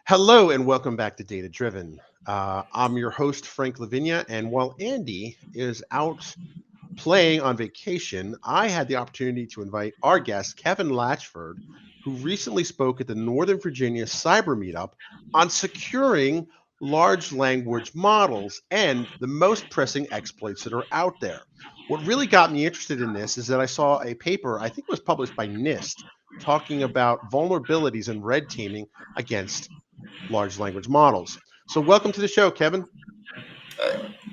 Hello and welcome back to Data Driven. I'm your host, Frank Lavinia, and while Andy is out playing on vacation, I had the opportunity to invite our guest, Kevin Latchford, who recently spoke at the Northern Virginia Cyber Meetup on securing large language models and the most pressing exploits that are out there. What really got me interested in this is that I saw a paper, I think it was published by NIST, talking about vulnerabilities and red teaming against large language models. So, welcome to the show, Kevin.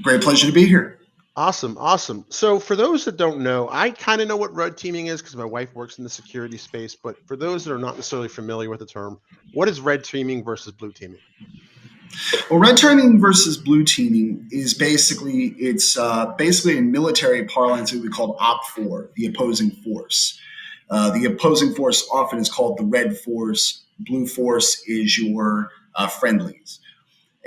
Great pleasure to be here. Awesome, awesome. So, for those that don't know, I kind of know what red teaming is because my wife works in the security space. But for those that are not necessarily familiar with the term, what is red teaming versus blue teaming? Well, red teaming versus blue teaming is basically in military parlance what we call OPFOR, the opposing force. The opposing force often is called the red force. Blue force is your friendlies.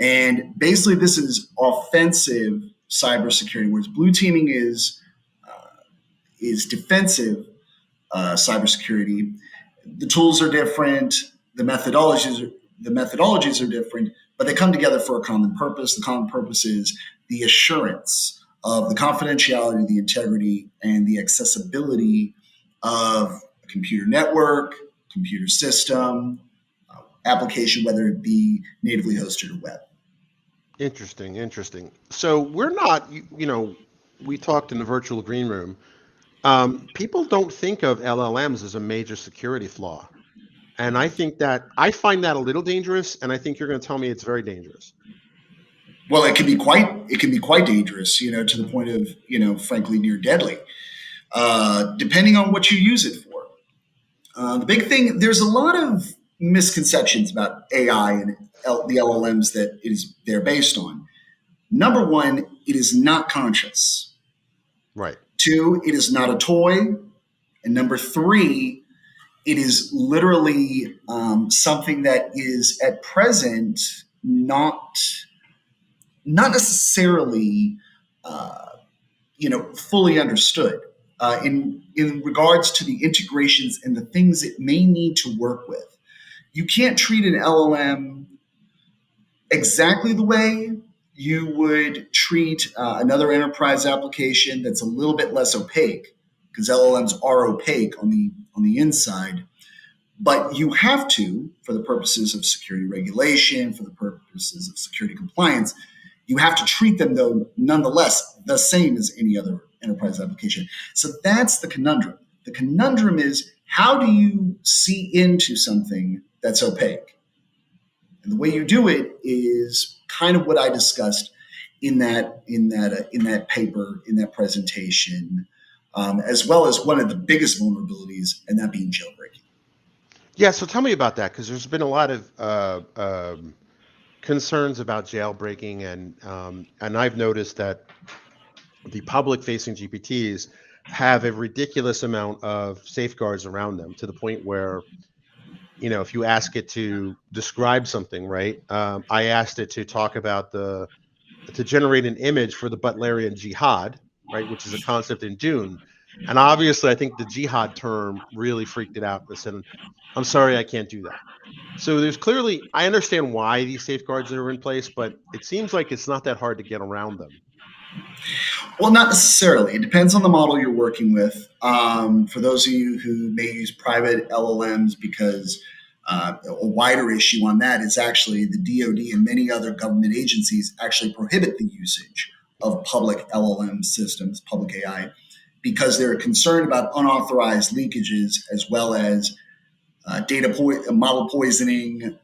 And basically, this is offensive cybersecurity, whereas blue teaming is defensive cybersecurity. The tools are different, the methodologies are different, but they come together for a common purpose. The common purpose is the assurance of the confidentiality, the integrity, and the accessibility of a computer network, computer system, application, whether it be natively hosted or web. Interesting, interesting. So, we're not, we talked in the virtual green room. People don't think of LLMs as a major security flaw. And I find that a little dangerous. And I think you're going to tell me it's very dangerous. Well, it can be quite dangerous, to the point of, frankly, near deadly, depending on what you use it for. The big thing, there's a lot of misconceptions about AI and the LLMs that they're based on. Number one, it is not conscious. Right. Two, it is not a toy. And number three, it is literally something that is at present not necessarily fully understood in regards to the integrations and the things it may need to work with. You can't treat an LLM exactly the way you would treat another enterprise application that's a little bit less opaque, because LLMs are opaque on the inside. But you have to, for the purposes of security regulation, for the purposes of security compliance, you have to treat them, though, nonetheless, the same as any other enterprise application. So that's the conundrum. The conundrum is, how do you see into something that's opaque? And the way you do it is kind of what I discussed in that paper, in that presentation, as well as one of the biggest vulnerabilities, and that being jailbreaking. Yeah, so tell me about that, because there's been a lot of concerns about jailbreaking, and I've noticed that the public-facing GPTs have a ridiculous amount of safeguards around them, to the point where, if you ask it to describe something, right? I asked it to talk about to generate an image for the Butlerian jihad, right, which is a concept in Dune. And obviously, I think the jihad term really freaked it out. It said, I'm sorry, I can't do that. So there's clearly, I understand why these safeguards are in place, but it seems like it's not that hard to get around them. Well, not necessarily. It depends on the model you're working with. For those of you who may use private LLMs, because a wider issue on that is actually the DoD and many other government agencies actually prohibit the usage of public LLM systems, public AI, because they're concerned about unauthorized leakages, as well as model poisoning,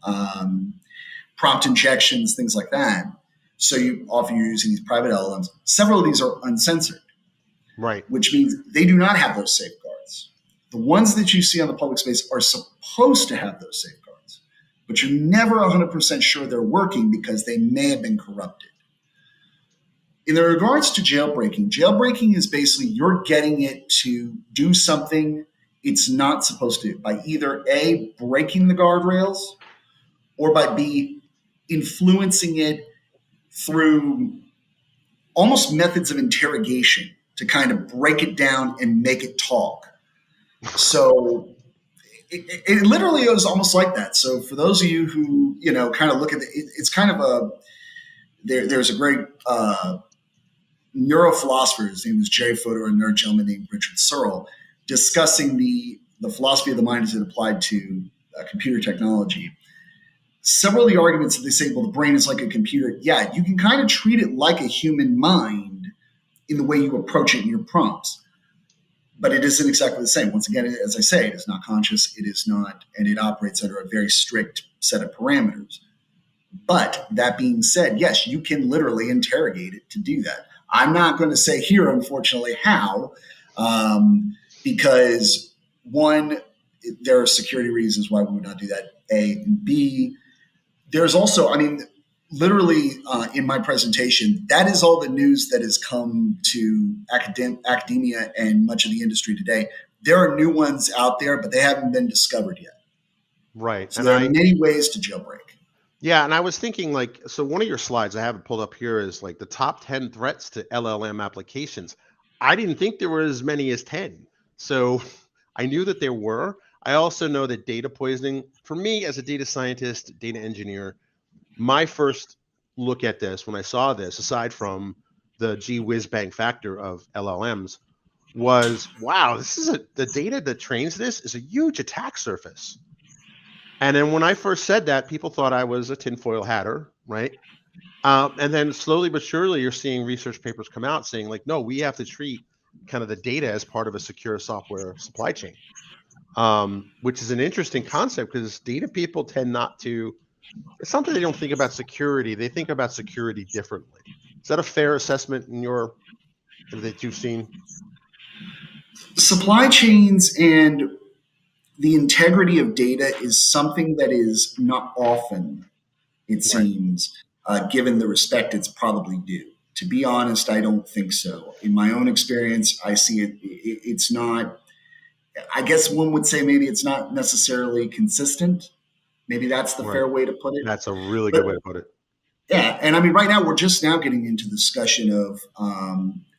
prompt injections, things like that. So you're using these private LLMs. Several of these are uncensored, right? Which means they do not have those safeguards. The ones that you see on the public space are supposed to have those safeguards, but you're never 100% sure they're working because they may have been corrupted. In regards to jailbreaking is basically you're getting it to do something it's not supposed to do by either A, breaking the guardrails, or by B, influencing it through almost methods of interrogation to kind of break it down and make it talk. So it literally is almost like that. So for those of you who kind of look at it's kind of there's a great neurophilosopher. His name was Jerry Fodor, and another gentleman named Richard Searle, discussing the philosophy of the mind as it applied to computer technology. Several of the arguments that they say, well, the brain is like a computer. Yeah, you can kind of treat it like a human mind in the way you approach it in your prompts. But it isn't exactly the same. Once again, as I say, it is not conscious, it is not, and it operates under a very strict set of parameters. But that being said, yes, you can literally interrogate it to do that. I'm not going to say here, unfortunately, how, because one, there are security reasons why we would not do that, A. And B, there's also, literally in my presentation, that is all the news that has come to academia and much of the industry today. There are new ones out there, but they haven't been discovered yet. Right. So there are many ways to jailbreak. Yeah, and I was thinking, so one of your slides, I have it pulled up here, is like the top 10 threats to LLM applications. I didn't think there were as many as 10. So I knew that there were. I also know that data poisoning, for me as a data scientist, data engineer, my first look at this when I saw this, aside from the gee whiz bang factor of LLMs, was, wow, the data that trains this is a huge attack surface. And then when I first said that, people thought I was a tinfoil hatter, right? And then slowly but surely, you're seeing research papers come out saying, like, no, we have to treat kind of the data as part of a secure software supply chain, which is an interesting concept because data people tend not to. It's something they don't think about security. They think about security differently. Is that a fair assessment that you've seen? Supply chains and the integrity of data is something that is not often, it seems, given the respect it's probably due. To be honest, I don't think so. In my own experience, I see it's not, I guess one would say maybe it's not necessarily consistent. Maybe that's the fair way to put it. That's a really good way to put it. Yeah. And right now we're just now getting into the discussion of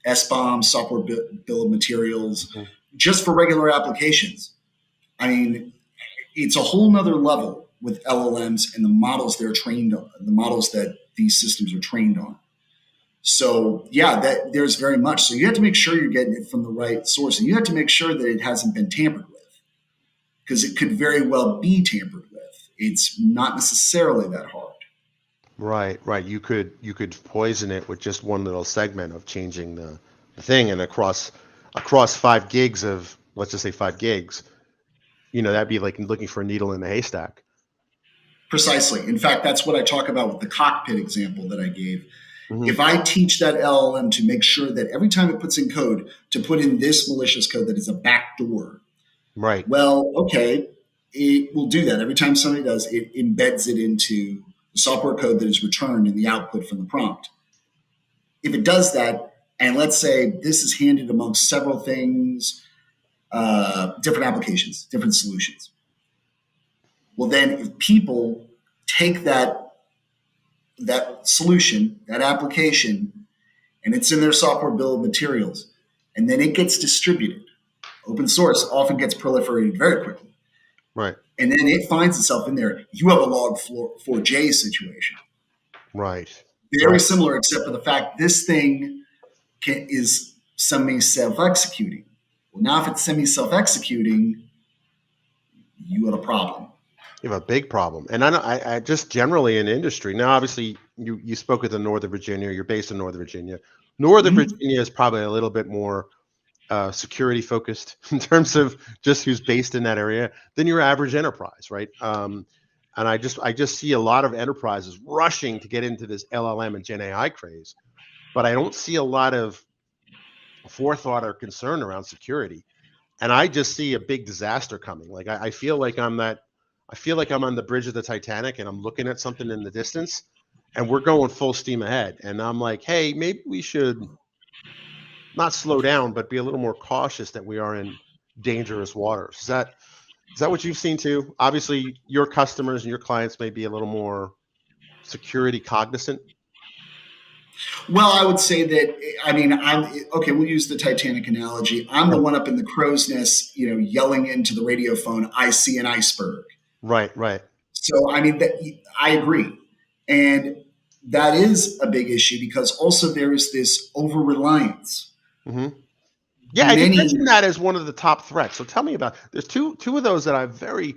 SBOM, software bill of materials, Mhm. just for regular applications. It's a whole nother level with LLMs and the models they're trained on, the models that these systems are trained on. So yeah, that there's very much. So you have to make sure you're getting it from the right source, and you have to make sure that it hasn't been tampered with, because it could very well be tampered with. It's not necessarily that hard. Right. You could poison it with just one little segment of changing the thing, and across 5 gigs of, let's just say 5 gigs, that'd be like looking for a needle in a haystack. Precisely. In fact, that's what I talk about with the cockpit example that I gave. Mm-hmm. If I teach that LLM to make sure that every time it puts in code, to put in this malicious code that is a backdoor, right? Well, okay, it will do that. Every time somebody does, it embeds it into the software code that is returned in the output from the prompt. If it does that, and let's say this is handed amongst several things, different applications, different solutions. Well, then if people take that solution, that application, and it's in their software bill of materials, and then it gets distributed. Open source often gets proliferated very quickly. Right. And then it finds itself in there. You have a log4j situation. Right. Very similar, except for the fact this thing is semi-self-executing. Well, now if it's semi-self-executing, you have a problem. You have a big problem. And I just generally in industry, now obviously you spoke with the Northern Virginia, you're based in Northern Virginia. Northern Virginia is probably a little bit more security focused in terms of just who's based in that area than your average enterprise, right? And I just see a lot of enterprises rushing to get into this LLM and Gen AI craze, but I don't see a lot of forethought or concern around security. And I just see a big disaster coming. Like I feel like I'm on the bridge of the Titanic and I'm looking at something in the distance and we're going full steam ahead. And I'm like, hey, maybe we should not slow down, but be a little more cautious that we are in dangerous waters. Is that what you've seen too? Obviously, your customers and your clients may be a little more security cognizant. Well, I would say that, I mean, I'm okay. We'll use the Titanic analogy. I'm the Yeah. one up in the crow's nest, yelling into the radio phone, "I see an iceberg." Right, right. So, I mean, that I agree, and that is a big issue because also there is this over reliance. Hmm. Yeah, and you Many, mentioned that as one of the top threats. So tell me about. There's two of those that I have very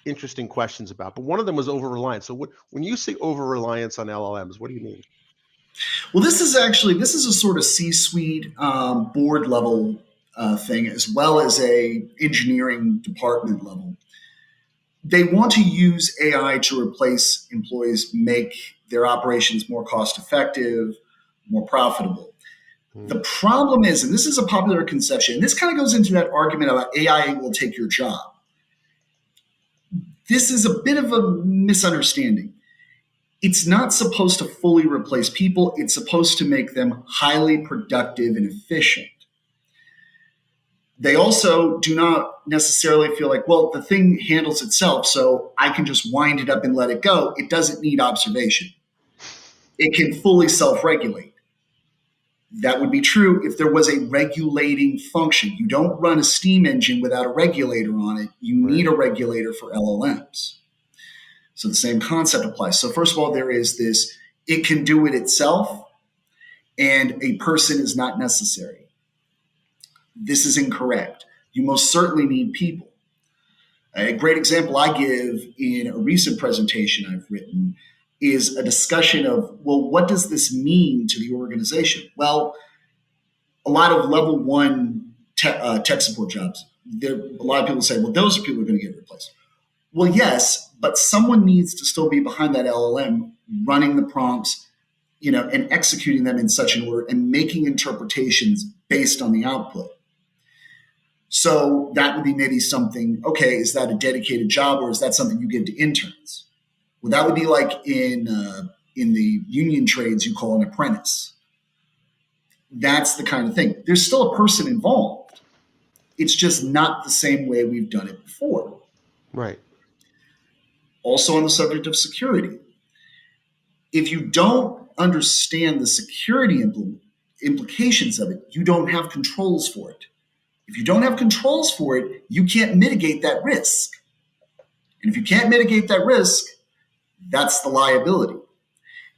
interesting questions about. But one of them was over reliance. So when you say over reliance on LLMs, what do you mean? well, this is a sort of C-suite board level thing as well as a engineering department level. They want to use AI to replace employees, make their operations more cost effective, more profitable. Mhm. The problem is, and this is a popular conception, and this kind of goes into that argument about AI will take your job. This is a bit of a misunderstanding. It's not supposed to fully replace people, it's supposed to make them highly productive and efficient. They also do not necessarily feel like, well, the thing handles itself, so I can just wind it up and let it go. It doesn't need observation. It can fully self regulate. That would be true if there was a regulating function. You don't run a steam engine without a regulator on it. You Right. need a regulator for LLMs. So the same concept applies. So, first of all, there is this it can do it itself, and a person is not necessary. This is incorrect. You most certainly need people. A great example I give in a recent presentation I've written is a discussion of, well, what does this mean to the organization? Well, a lot of level one tech support jobs, a lot of people say, well, those are people who are going to get replaced. Well, yes, but someone needs to still be behind that LLM running the prompts, and executing them in such an order and making interpretations based on the output. So that would be maybe something, okay, is that a dedicated job or is that something you give to interns? Well, that would be like in the union trades you call an apprentice. That's the kind of thing. There's still a person involved. It's just not the same way we've done it before. Right. Also, on the subject of security, if you don't understand the security implications of it, you don't have controls for it. If you don't have controls for it, you can't mitigate that risk. And if you can't mitigate that risk, that's the liability.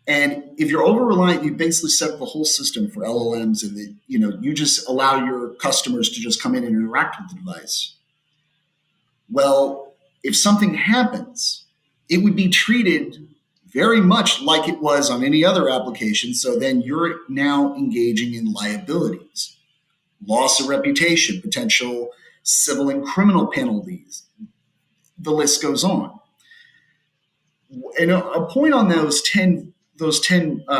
And if you're over reliant, you basically set up the whole system for LLMs, and you just allow your customers to just come in and interact with the device. Well, if something happens, it would be treated very much like it was on any other application. So then you're now engaging in liabilities, loss of reputation, potential civil and criminal penalties. The list goes on. And a point on those ten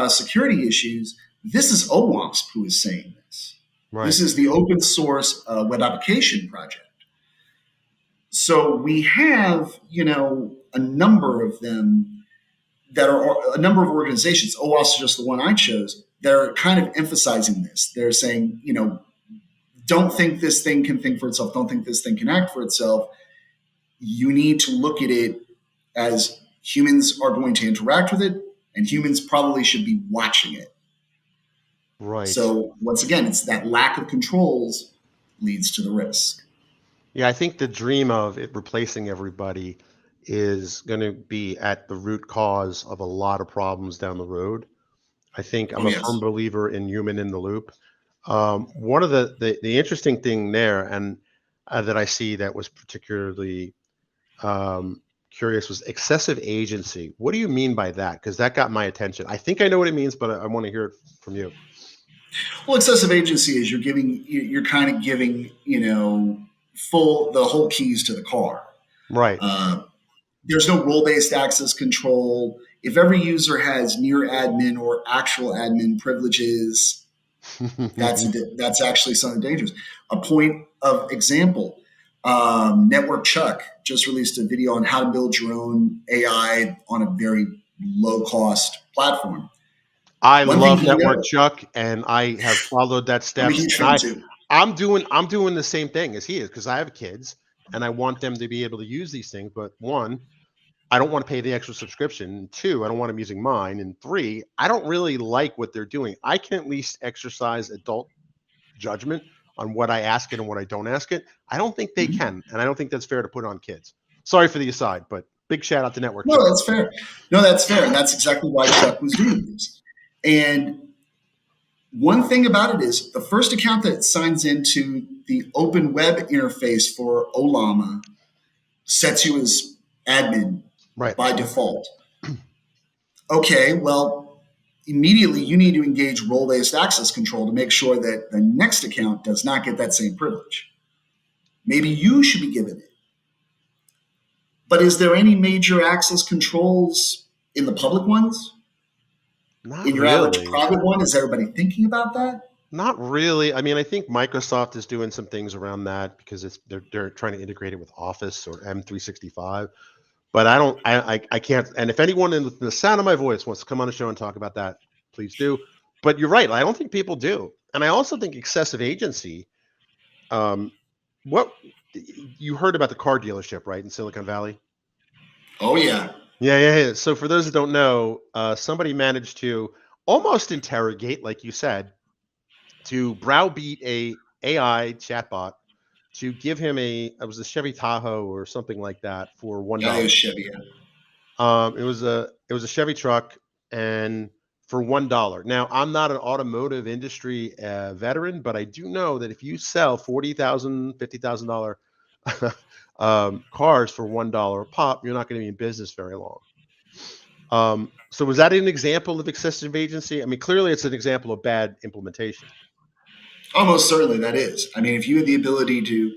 security issues. This is OWASP who is saying this. Right. This is the open source web application project. So we have, a number of them that are a number of organizations. OWASP is just the one I chose. They're kind of emphasizing this. They're saying, don't think this thing can think for itself. Don't think this thing can act for itself. You need to look at it as humans are going to interact with it, and humans probably should be watching it. Right. So once again, it's that lack of controls leads to the risk. Yeah, I think the dream of it replacing everybody is going to be at the root cause of a lot of problems down the road. I think I'm Oh a firm yes. believer in human in the loop. One of the interesting thing there, and that I see that was particularly curious, was excessive agency. What do you mean by that? Because that got my attention. I think I know what it means, but I want to hear it from you. Well, excessive agency is you're kind of giving, the whole keys to the car. Right. Uh, there's no role-based access control. If every user has near admin or actual admin privileges, that's actually something dangerous. A point of example: Network Chuck just released a video on how to build your own AI on a very low-cost platform. I One thing love he Network knows, Chuck, and I have followed that I'm a steps. huge And fan too. I'm doing the same thing as he is because I have kids and I want them to be able to use these things. But one, I don't want to pay the extra subscription. And 2, I don't want them using mine. And 3, I don't really like what they're doing. I can at least exercise adult judgment on what I ask it and what I don't ask it. I don't think they can, and I don't think that's fair to put on kids. Sorry for the aside, but big shout out to Network No, Chuck. that's fair. No, that's fair. And that's exactly why Chuck was doing this. And one thing about it is the first account that signs into the open web interface for Olama sets you as admin Right. by default. Okay, well, immediately you need to engage role-based access control to make sure that the next account does not get that same privilege. Maybe you should be given it. But is there any major access controls in the public ones? Not In your really. average private one, is everybody thinking about that? Not really. I mean, I think Microsoft is doing some things around that because they're trying to integrate it with Office or M365. But I can't. And if anyone in the sound of my voice wants to come on the show and talk about that, please do. But you're right. I don't think people do. And I also think excessive agency. What you heard about the car dealership, right, in Silicon Valley? Oh, yeah. Yeah. So for those that don't know, somebody managed to almost interrogate, like you said, to browbeat a AI chatbot to give him it was a Chevy Tahoe or something like that for $1. Yeah, it was Chevy. It was a Chevy truck, and for $1. Now, I'm not an automotive industry veteran, but I do know that if you sell $40,000, $50,000 cars for $1 a pop, you're not going to be in business very long. So was that an example of excessive agency? I mean, clearly it's an example of bad implementation. Almost certainly that is. I mean, if you had the ability to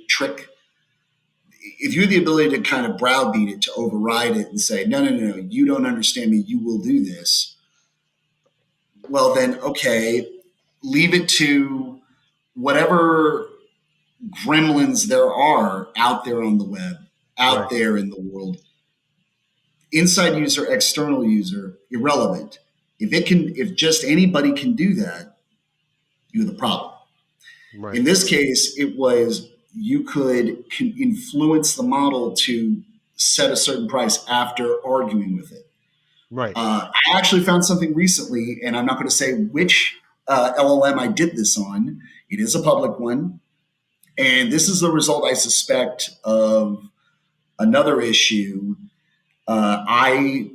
if you had the ability to kind of browbeat it, to override it and say, no, you don't understand me, you will do this. Well, then, okay, leave it to whatever gremlins there are out there on the web, out there in the world. Inside user, external user, irrelevant. If just anybody can do that, you have the problem. Right. In this case, it was you could influence the model to set a certain price after arguing with it. Right. I actually found something recently, and I'm not going to say which LLM I did this on. It is a public one. And this is the result, I suspect, of another issue. I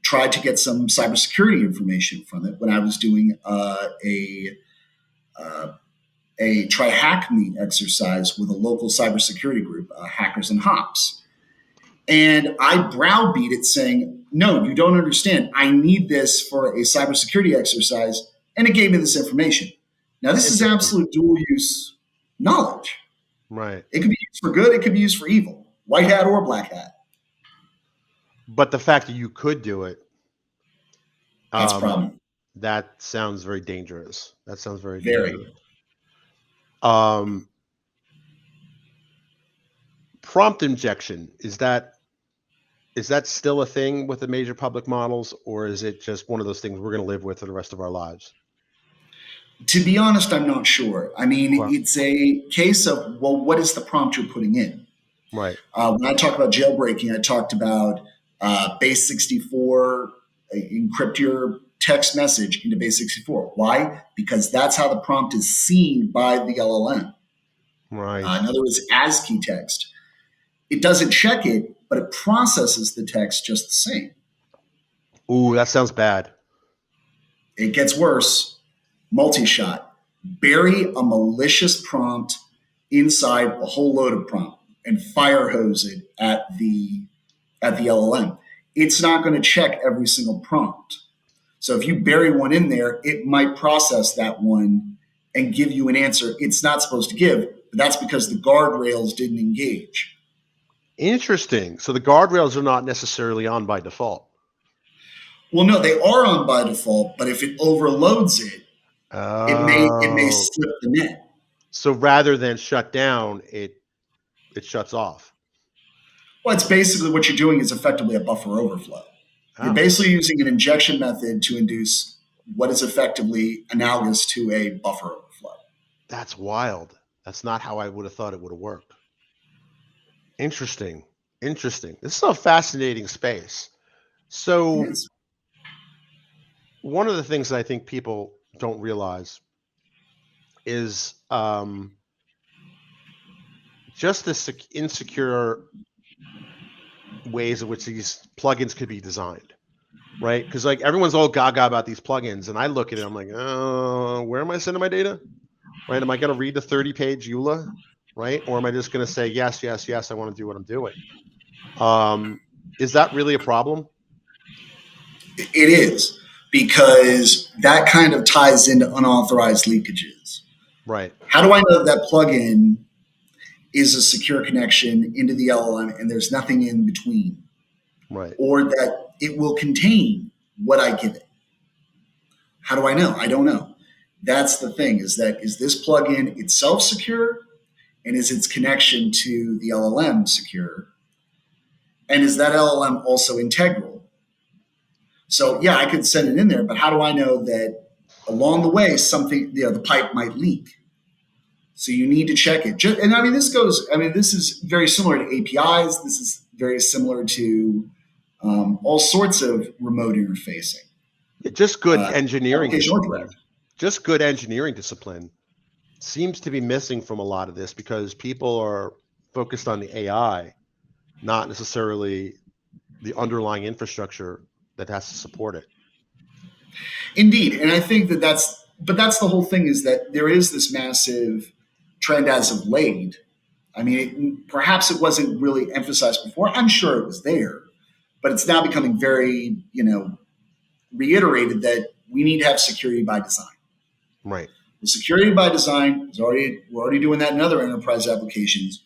tried to get some cybersecurity information from it when I was doing a try hack me exercise with a local cybersecurity group, Hackers and Hops. And I browbeat it saying, no, you don't understand. I need this for a cybersecurity exercise. And it gave me this information. Now, this is absolute dual use knowledge. Right. It could be used for good. It could be used for evil, white hat or black hat. But the fact that you could do it, that's a problem. That sounds very dangerous. That sounds very dangerous. Prompt injection, is that still a thing with the major public models, or is it just one of those things we're going to live with for the rest of our lives? To be honest, I'm not sure. I mean, It's a case of, well, what is the prompt you're putting in? Right. When I talked about jailbreaking, I talked about base 64, encrypt your text message into base 64. Why? Because that's how the prompt is seen by the LLM. Right. In other words, ASCII text. It doesn't check it, but it processes the text just the same. Ooh, that sounds bad. It gets worse. Multi-shot. Bury a malicious prompt inside a whole load of prompt and fire hose it at the LLM. It's not going to check every single prompt. So if you bury one in there, it might process that one and give you an answer it's not supposed to give. But that's because the guardrails didn't engage. Interesting. So the guardrails are not necessarily on by default. Well, no, they are on by default, but if it overloads it, it may slip the net. So rather than shut down, it shuts off. Well, it's basically what you're doing is effectively a buffer overflow. You're basically using an injection method to induce what is effectively analogous to a buffer overflow. That's wild. That's not how I would have thought it would have worked. Interesting. Interesting. This is a fascinating space. It So is. one of the things that I think people don't realize is just the insecure ways in which these plugins could be designed, right? Because like everyone's all gaga about these plugins, and I look at it, I'm like, where am I sending my data? Right? Am I going to read the 30-page EULA, right? Or am I just going to say yes, yes, yes? I want to do what I'm doing. Is that really a problem? It is, because that kind of ties into unauthorized leakages. Right, How do I know that plugin is a secure connection into the LLM and there's nothing in between, right. or that it will contain what I give it? How do I know? I don't know. That's the thing, is that is this plugin itself secure, and is its connection to the LLM secure? And is that LLM also integral? So yeah, I could send it in there, but how do I know that along the way something, the pipe might leak? So you need to check it. And I mean, this is very similar to APIs. This is very similar to all sorts of remote interfacing, Just good engineering application discipline. architecture. Just good engineering discipline seems to be missing from a lot of this because people are focused on the AI, not necessarily the underlying infrastructure that has to support it. Indeed. And I think but that's the whole thing, is that there is this massive trend as of late. I mean, perhaps it wasn't really emphasized before. I'm sure it was there, but it's now becoming very, reiterated that we need to have security by design. Right. The security by design we're already doing that in other enterprise applications.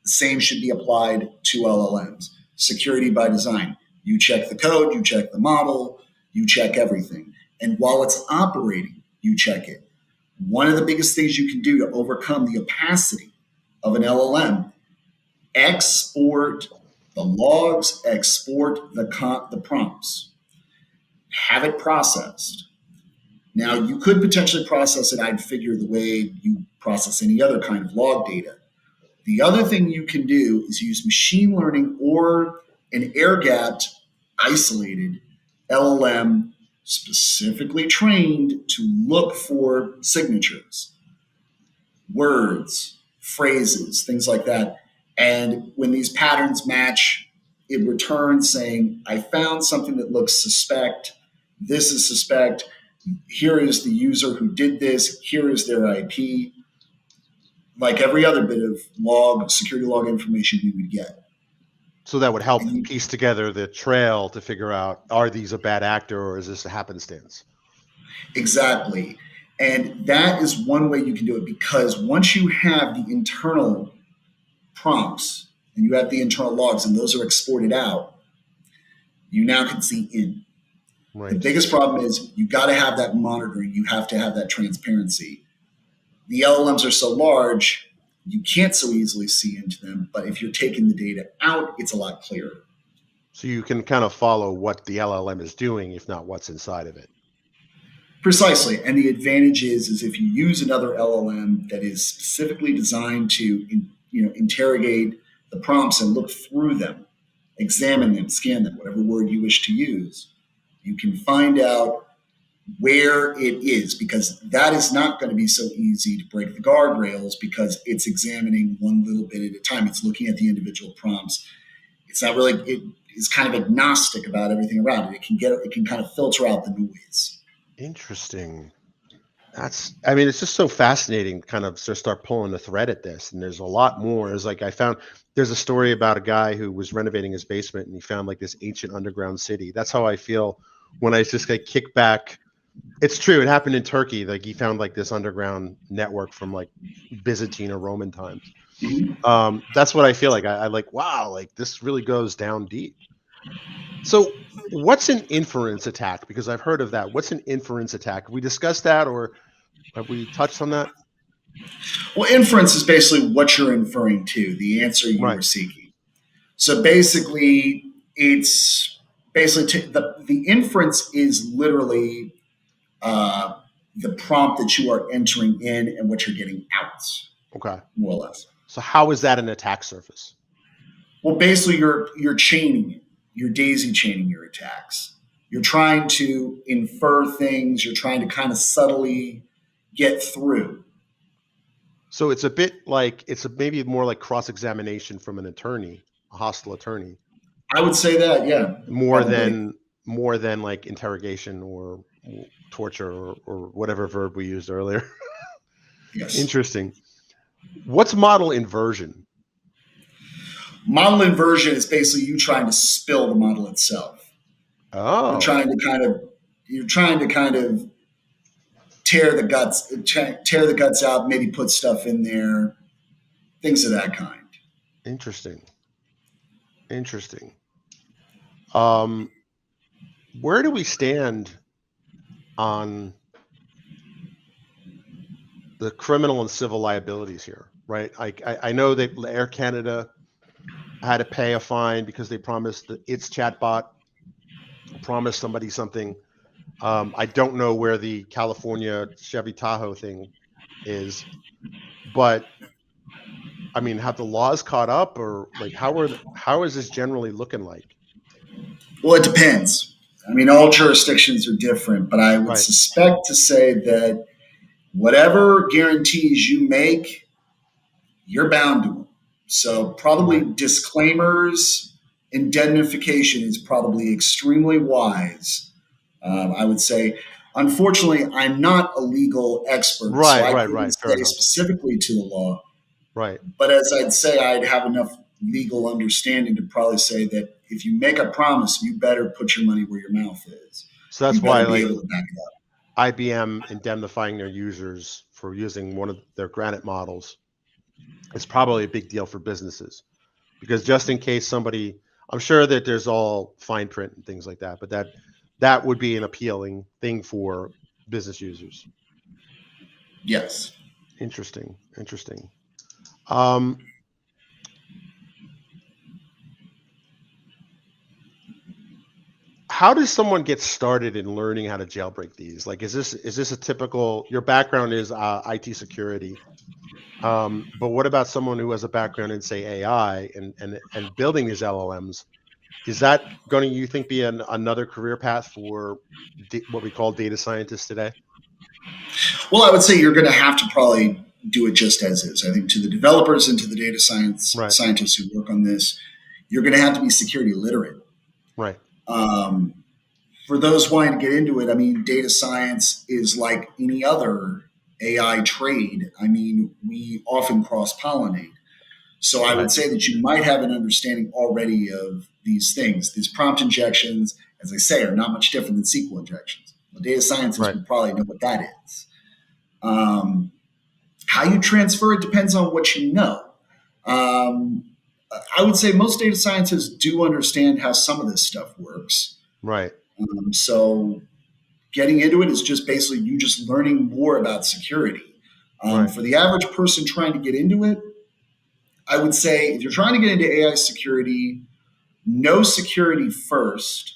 The same should be applied to LLMs. Security by design. You check the code, you check the model, you check everything. And while it's operating, you check it. One of the biggest things you can do to overcome the opacity of an LLM: export the logs, export the prompts, have it processed. Now, you could potentially process it, I'd figure, the way you process any other kind of log data. The other thing you can do is use machine learning or an air gapped, isolated LLM specifically trained to look for signatures, words, phrases, things like that. And when these patterns match, it returns saying, I found something that looks suspect. This is suspect. Here is the user who did this. Here is their IP. Like every other bit of security log information we would get. So that would help piece together the trail to figure out, are these a bad actor or is this a happenstance? Exactly. And that is one way you can do it, because once you have the internal prompts and you have the internal logs and those are exported out, you now can see in. Right. The biggest problem is you got to have that monitoring. You have to have that transparency. The LLMs are so large, you can't so easily see into them. But if you're taking the data out, it's a lot clearer. So you can kind of follow what the LLM is doing, if not what's inside of it. Precisely. And the advantage is if you use another LLM that is specifically designed to interrogate the prompts and look through them, examine them, scan them, whatever word you wish to use, you can find out where it is, because that is not going to be so easy to break the guardrails, because it's examining one little bit at a time. It's looking at the individual prompts. It's not really, it is kind of agnostic about everything around it. It can kind of filter out the noise. Interesting. It's just so fascinating, kind of start pulling the thread at this. And there's a lot more. It's like there's a story about a guy who was renovating his basement and he found like this ancient underground city. That's how I feel when I just get kicked back. It's true. It happened in Turkey. Like he found like this underground network from like Byzantine or Roman times. Mm-hmm. That's what I feel like. I like, wow, like this really goes down deep. So what's an inference attack? Because I've heard of that. What's an inference attack? Have we discussed that, or have we touched on that? Well, inference is basically what you're inferring to, the answer you were seeking. So basically, it's basically the inference is literally the prompt that you are entering in and what you're getting out. Okay. More or less. So how is that an attack surface? Well, basically, you're chaining it. You're daisy chaining your attacks. You're trying to infer things. You're trying to kind of subtly get through. So it's a bit like maybe more like cross-examination from an attorney, a hostile attorney, I would say that, yeah, more probably. than like interrogation or torture or whatever verb we used earlier. Yes. Interesting. What's model inversion? Model inversion is basically you trying to spill the model itself. You're Oh, trying to kind of you're trying to kind of tear the guts out, maybe put stuff in there, things of that kind. interesting. Interesting. Um, where do we stand on the criminal and civil liabilities here? Right. I know that Air Canada had to pay a fine because they promised that its chatbot promised somebody something. I don't know where the California Chevy Tahoe thing is, but I mean, have the laws caught up, or like how is this generally looking like? Well, it depends. I mean, all jurisdictions are different, but I would Right, suspect to say that whatever guarantees you make, you're bound to them. So, probably right, disclaimers, indemnification is probably extremely wise. I would say, unfortunately, I'm not a legal expert, so right, I right, couldn't right. Fair say enough. specifically to the law. Right. But as I'd say, I'd have enough legal understanding to probably say that if you make a promise, you better put your money where your mouth is. So You that's why better be like able to back it up. IBM indemnifying their users for using one of their Granite models is probably a big deal for businesses because just in case somebody, I'm sure that there's all fine print and things like that, but that would be an appealing thing for business users. Yes. Interesting, interesting. Um, how does someone get started in learning how to jailbreak these? Like, is this a typical? Your background is IT security, but what about someone who has a background in say AI and building these LLMs? Is that going to you think be another career path for what we call data scientists today? Well, I would say you're going to have to probably do it just as is. I think to the developers and to the data Right, scientists who work on this, you're going to have to be security literate. right, Um, for those wanting to get into it, I mean, data science is like any other AI trade. I mean, we often cross pollinate. So I right, would say that you might have an understanding already of these things. These prompt injections, as I say, are not much different than SQL injections. Well, data scientists right, would probably know what that is. Um, how you transfer it depends on what you know. Um, I would say most data scientists do understand how some of this stuff works. right, So getting into it is just basically you just learning more about security. right, For the average person trying to get into it, I would say if you're trying to get into AI security, know security first.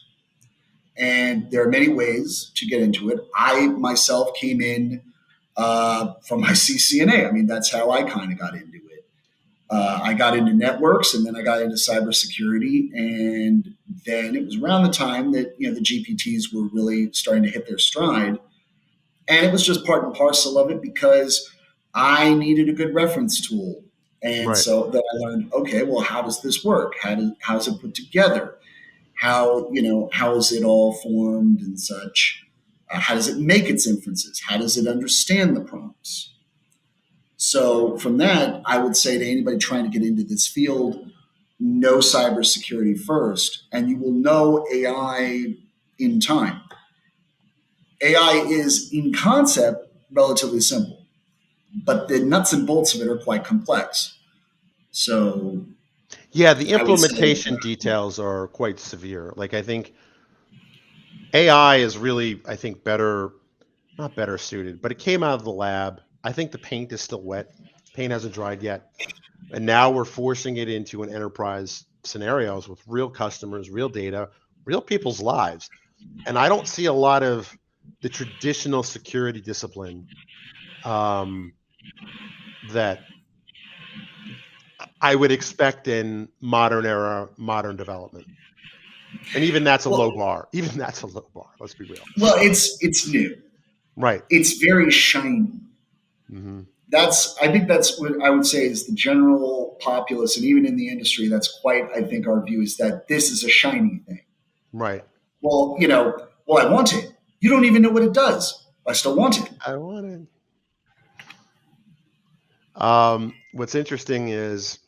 And there are many ways to get into it. I myself came in from my CCNA. I mean, that's how I kind of got into it. I got into networks, and then I got into cybersecurity, and then it was around the time that the GPTs were really starting to hit their stride, and it was just part and parcel of it because I needed a good reference tool, and right, so then I learned, okay, well, how does this work? How's it put together? How is it all formed and such? How does it make its inferences? How does it understand the prompts? So from that, I would say to anybody trying to get into this field, know cybersecurity first, and you will know AI in time. AI is in concept relatively simple, but the nuts and bolts of it are quite complex. So yeah. The I would say, implementation details are quite severe. Like I think AI is really, I think, not better suited, but it came out of the lab. I think the paint is still wet. Paint hasn't dried yet. And now we're forcing it into an enterprise scenarios with real customers, real data, real people's lives. And I don't see a lot of the traditional security discipline um, that I would expect in modern era, modern development. And even that's a low Well, bar. Even that's a low bar. Let's be real. it's new. Right. It's very shiny. Hmm. I think that's what I would say is the general populace, and even in the industry, that's quite, I think, our view is that this is a shiny thing. Right. Well, I want it. You don't even know what it does. I still want it. I want it. What's interesting is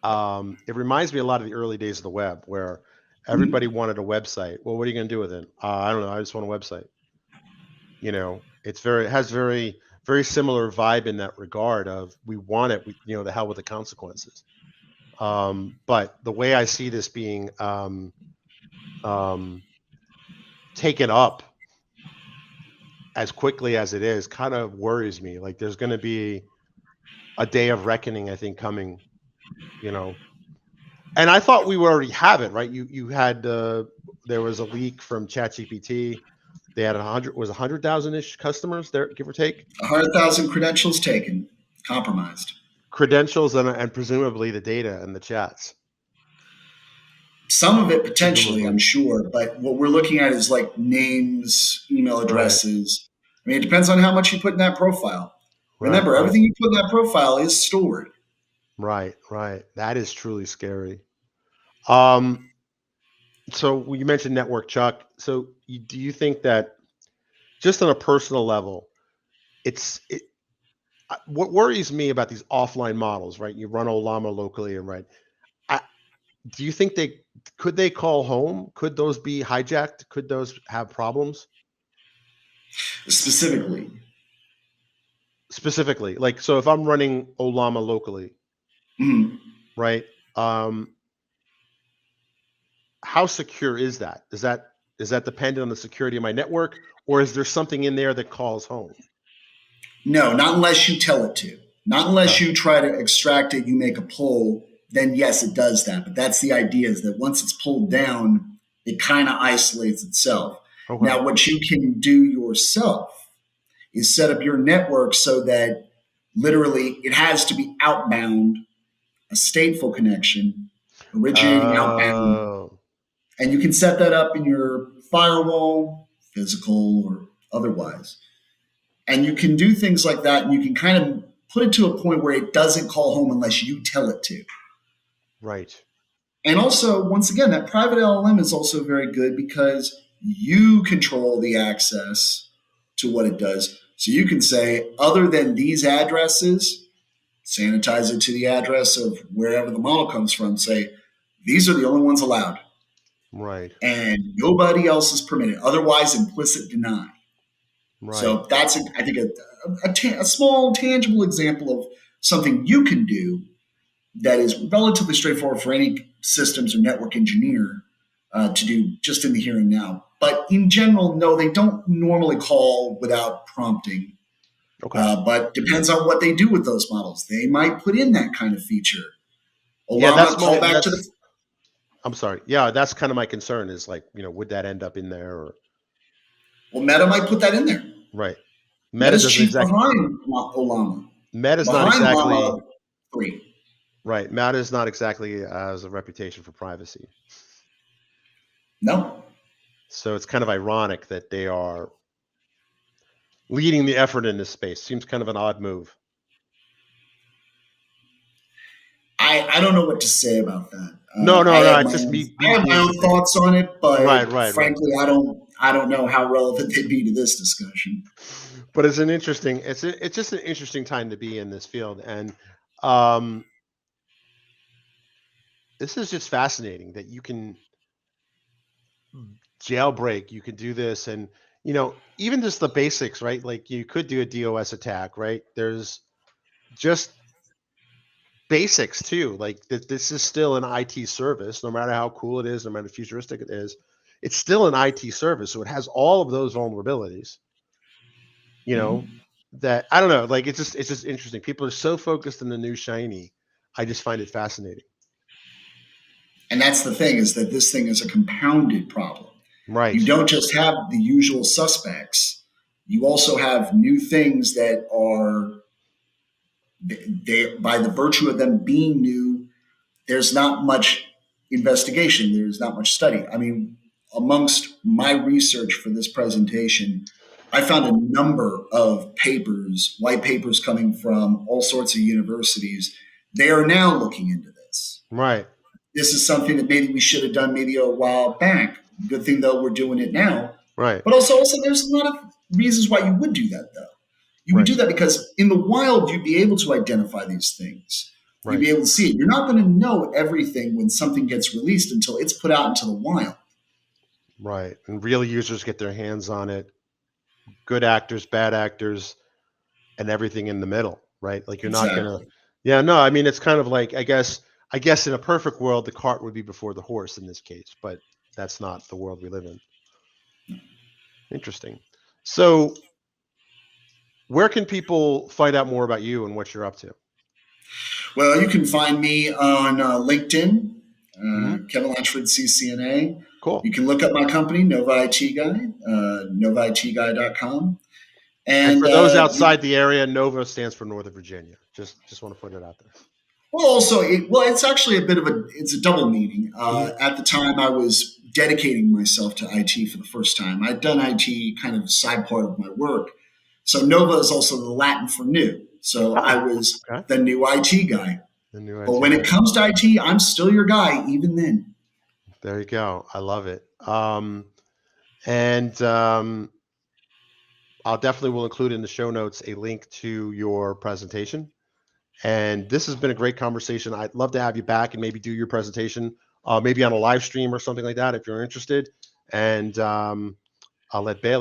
it reminds me a lot of the early days of the web where everybody Mhm. wanted a website. Well, what are you going to do with it? I don't know. I just want a website. It has very similar vibe in that regard of we want it, the hell with the consequences. But the way I see this being um, taken up as quickly as it is kind of worries me. Like there's going to be a day of reckoning, I think, coming, you know. And I thought we already have it, right? You had there was a leak from ChatGPT. They had 100,000 ish customers there, give or take. 100,000 credentials taken, compromised. Credentials and presumably the data and the chats, Some of it potentially, I'm presumably. sure, but what we're looking at is like names, email Right, addresses. I mean, it depends on how much you put in that profile. right, Remember, right, everything you put in that profile is stored. right, right. That is truly scary. Um, so you mentioned network, Chuck. So do you think that just on a personal level, it's it, what worries me about these offline models, right? You run Olama locally and right. I, do you think they call home? Could those be hijacked? Could those have problems? Specifically. Specifically, like so if I'm running Olama locally, Mhm. right? Um, how secure is that? Is that dependent on the security of my network, or is there something in there that calls home? No, not unless you tell it to. Not Okay. unless you try to extract it, you make a pull, then yes, it does that. But that's the idea is that once it's pulled down, it kind of isolates itself. Okay. Now, what you can do yourself is set up your network so that literally it has to be outbound, a stateful connection, originating outbound. Oh, And you can set that up in your firewall, physical or otherwise. And you can do things like that, and you can kind of put it to a point where it doesn't call home unless you tell it to. right. And also, once again, that private LLM is also very good because you control the access to what it does. So you can say, other than these addresses, sanitize it to the address of wherever the model comes from. Say, these are the only ones allowed, Right. and nobody else is permitted. Otherwise, implicit deny. Right. So that's, I think, a small, tangible example of something you can do that is relatively straightforward for any systems or network engineer to do just in the here and now. But in general, no, they don't normally call without prompting. Okay. But depends on what they do with those models. They might put in that kind of feature. Yeah, Olama callback to the I'm sorry. Yeah, that's kind of my concern is like, would that end up in there or well, Meta might put that in there. right. Meta Meta's doesn't chief exact behind Olama, Meta's not behind exactly Llama 3. right. Meta's not exactly has a reputation for privacy. No, So it's kind of ironic that they are leading the effort in this space. Seems kind of an odd move. I don't know what to say about that. No, I no, no. have It's my just own me being thoughts on it, right, but right, right. frankly, I don't know how relevant they'd be to this discussion. But it's just an interesting time to be in this field, and um, this is just fascinating that you can jailbreak, you can do this, and even just the basics, right? Like you could do a DOS attack, right? There's just basics too. Like this is still an IT service, no matter how cool it is, no matter futuristic it is. It's still an IT service, so it has all of those vulnerabilities. You know Mhm. that I don't know. Like it's just interesting. People are so focused on the new shiny. I just find it fascinating. And that's the thing is that this thing is a compounded problem. You Right. don't just have the usual suspects. You also have new things that are they, by the virtue of them being new, there's not much investigation. There's not much study. I mean, amongst my research for this presentation, I found a number of papers, white papers coming from all sorts of universities. They are now looking into this. Right. This is something that maybe we should have done maybe a while back. Good thing though we're doing it now. Right. But also there's a lot of reasons why you would do that though. You would Right. do that because in the wild you'd be able to identify these things. You'd Right. be able to see it. You're not going to know everything when something gets released until it's put out into the wild. Right. And real users get their hands on it. Good actors, bad actors, and everything in the middle, right? Like you're not gonna. Yeah, no, I mean it's kind of like I guess in a perfect world the cart would be before the horse in this case, but that's not the world we live in. Interesting. So where can people find out more about you and what you're up to? Well, you can find me on LinkedIn, Kevin Latchford, CCNA. Cool. You can look up my company, Nova IT Guy, novaitguy.com. And for those outside the area, NOVA stands for Northern Virginia. Just want to put it out there. Well, also, it's actually it's a double meaning. At the time, I was dedicating myself to IT for the first time. I'd done IT kind of side part of my work. So Nova is also the Latin for new. So I was the new IT guy. But when it comes to IT, I'm still your guy, even then. There you go. I love it. I'll definitely will include in the show notes a link to your presentation. And this has been a great conversation. I'd love to have you back and maybe do your presentation, maybe on a live stream or something like that if you're interested. And I'll let Bailey